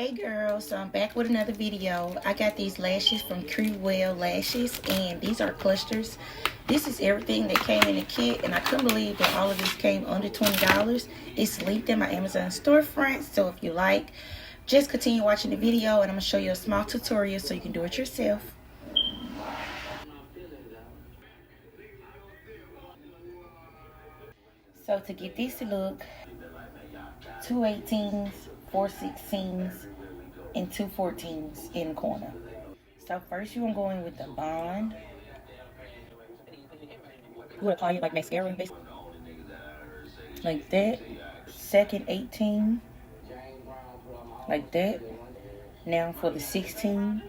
Hey girls, so I'm back with another video. I got these lashes from Crewell Lashes, and these are clusters. This is everything that came in the kit, and I couldn't believe that all of this came under $20. It's linked in my Amazon storefront, so if you like, just continue watching the video, and I'm going to show you a small tutorial so you can do it yourself. So to get this to look, 2 18s, 4 16s, and 2 14s in the corner. So first you're gonna go in with the bond. You wanna apply it like mascara, basically. Like that. Second 18, like that. Now for the 16.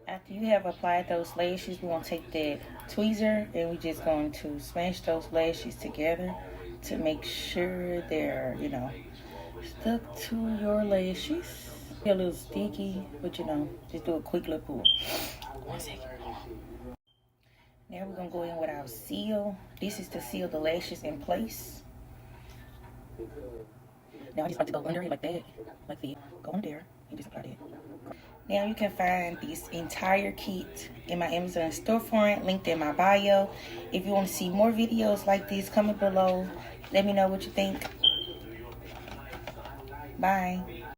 After you have applied those lashes, we're going to take that tweezer and we're just going to smash those lashes together to make sure they're, stuck to your lashes. Be a little sticky, but just do a quick little pull. 1 second. Now we're going to go in with our seal. This is to seal the lashes in place. Now I just like to go under it like that, like that. Go under there and just apply that. Now you can find this entire kit in my Amazon storefront, linked in my bio. If you want to see more videos like this, comment below. Let me know what you think. Bye.